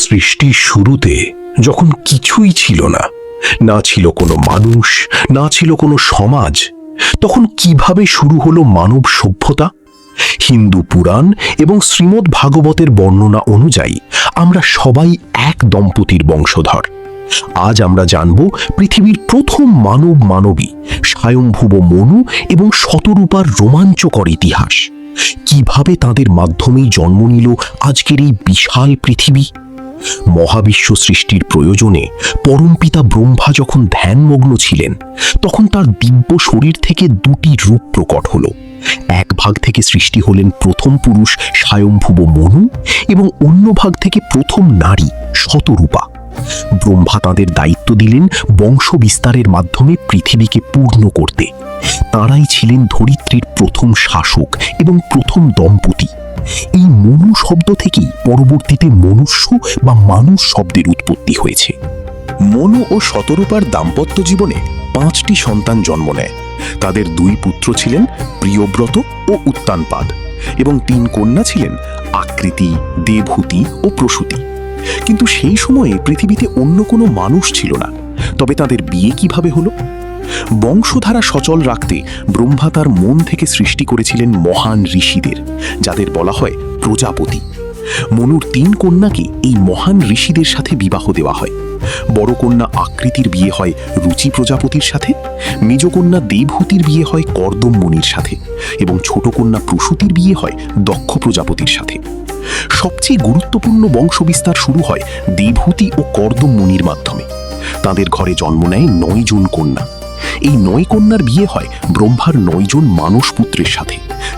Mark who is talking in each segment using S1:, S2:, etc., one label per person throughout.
S1: সৃষ্টির শুরুতে যখন কিছুই ছিল না, না ছিল কোনো মানুষ, না ছিল কোনো সমাজ, তখন কিভাবে শুরু হলো মানব সভ্যতা? হিন্দু পুরাণ এবং শ্রীমদ্ ভাগবতের বর্ণনা অনুযায়ী আমরা সবাই এক দম্পতির বংশধর। আজ আমরা জানব পৃথিবীর প্রথম মানবী স্বয়ংভুব মনু এবং শতরূপার রোমাঞ্চকর ইতিহাস। কিভাবে তাদের মাধ্যমেই জন্ম নিল আজকের এই বিশাল পৃথিবী। মহাবিশ্ব সৃষ্টির প্রয়োজনে পরমপিতা ব্রহ্মা যখন ধ্যানমগ্ন ছিলেন, তখন তার দিব্য শরীর থেকে দুটি রূপ প্রকট হলো। এক ভাগ থেকে সৃষ্টি হলেন প্রথম পুরুষ স্বয়ংভুব মনু এবং অন্য ভাগ থেকে প্রথম নারী শতরূপা। ব্রহ্মা তাঁদের দায়িত্ব দিলেন বংশ বিস্তারের মাধ্যমে পৃথিবীকে পূর্ণ করতে। তাঁরাই ছিলেন ধরিত্রীর প্রথম শাসক এবং প্রথম দম্পতি। এই মনু শব্দ থেকেই পরবর্তীতে মনুষ্য বা মানুষ শব্দের উৎপত্তি হয়েছে। মনু ও শতরূপার দাম্পত্য জীবনে 5টি সন্তান জন্ম নেয়। তাদের 2 পুত্র ছিলেন প্রিয়ব্রত ও উত্তানপাদ এবং 3 কন্যা ছিলেন আকৃতি, দেবহূতি ও প্রসূতি। কিন্তু সেই সময়ে পৃথিবীতে অন্য কোনো মানুষ ছিল না। তবে তাদের বিয়ে কিভাবে হলো? বংশধারা সচল রাখতে ব্রহ্মা তার মন থেকে সৃষ্টি করেছিলেন মহান ঋষিদের, যাদের বলা হয় প্রজাপতি। মনুর 3 কন্যাকে এই মহান ঋষিদের সাথে বিবাহ দেওয়া হয়। বড় কন্যা আকৃতির বিয়ে হয় রুচি প্রজাপতির সাথে, মেজ কন্যা দেবহূতির বিয়ে হয় কর্দম মুনির সাথে এবং ছোট কন্যা প্রসূতির বিয়ে হয় দক্ষ প্রজাপতির সাথে। সবচেয়ে গুরুত্বপূর্ণ বংশবিস্তার শুরু হয় দেবহূতি ও কর্দম মুনির মাধ্যমে। তাদের ঘরে জন্ম নেয় 9 জন কন্যা। এই 9 কন্যার বিয়ে হয় ব্রহ্মার 9 জন মানস পুত্রের সাথে,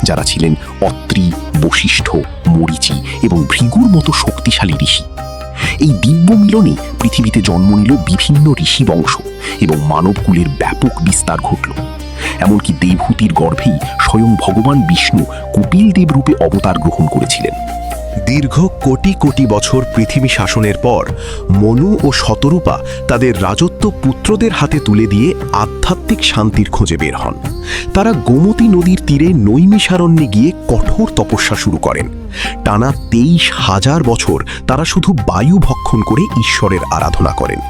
S1: যারা ছিলেন অত্রি, বশিষ্ঠ, মরীচি এবং ভৃগুর মতো শক্তিশালী ঋষি। এই দিব্য মিলনে পৃথিবীতে জন্ম নিল বিভিন্ন ঋষি বংশ এবং মানবকুলের ব্যাপক বিস্তার ঘটল। এমনকি দেবহূতির গর্ভেই স্বয়ং ভগবান বিষ্ণু কপিল দেব রূপে অবতার গ্রহণ করেছিলেন। দীর্ঘ কোটি কোটি বছর পৃথিবী শাসনের পর মনু ও শতরূপা তাদের রাজত্ব পুত্রদের হাতে তুলে দিয়ে আধ্যাত্মিক শান্তির খোঁজে বের হন। তারা গোমতী নদীর তীরে নৈমিষারণ্যে গিয়ে কঠোর তপস্যা শুরু করেন। টানা 23,000 বছর তারা শুধু বায়ু ভক্ষণ করে ঈশ্বরের আরাধনা করেন।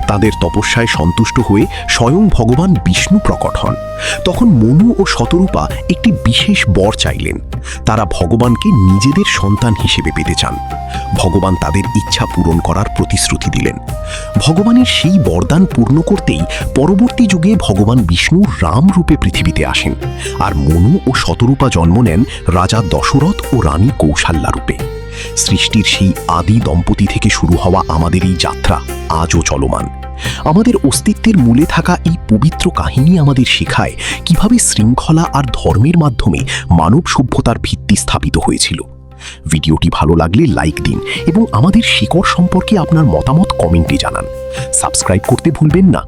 S1: তাদের তপস্যায় সন্তুষ্ট হয়ে স্বয়ং ভগবান বিষ্ণু প্রকট হন। তখন মনু ও শতরূপা একটি বিশেষ বর চাইলেন। তারা ভগবানকে নিজেদের সন্তান হিসেবে পেতে চান। ভগবান তাদের ইচ্ছা পূরণ করার প্রতিশ্রুতি দিলেন। ভগবানের সেই বরদান পূর্ণ করতেই পরবর্তী যুগে ভগবান বিষ্ণু রাম রূপে পৃথিবীতে আসেন, আর মনু ও শতরূপা জন্ম নেন রাজা দশরথ ও রানী কৌশল্যা রূপে। সৃষ্টির সেই আদি দম্পতি থেকে শুরু হওয়া আমাদের এই যাত্রা আজও চলমান। আমাদের অস্তিত্বের মূলে থাকা এই পবিত্র কাহিনী আমাদের শেখায় কিভাবে শৃঙ্খলা আর ধর্মের মাধ্যমে মানব সভ্যতার ভিত্তি স্থাপিত হয়েছিল। ভিডিওটি ভালো লাগলে লাইক দিন এবং আমাদের শিকড় সম্পর্কে আপনার মতামত কমেন্টে জানান। সাবস্ক্রাইব করতে ভুলবেন না।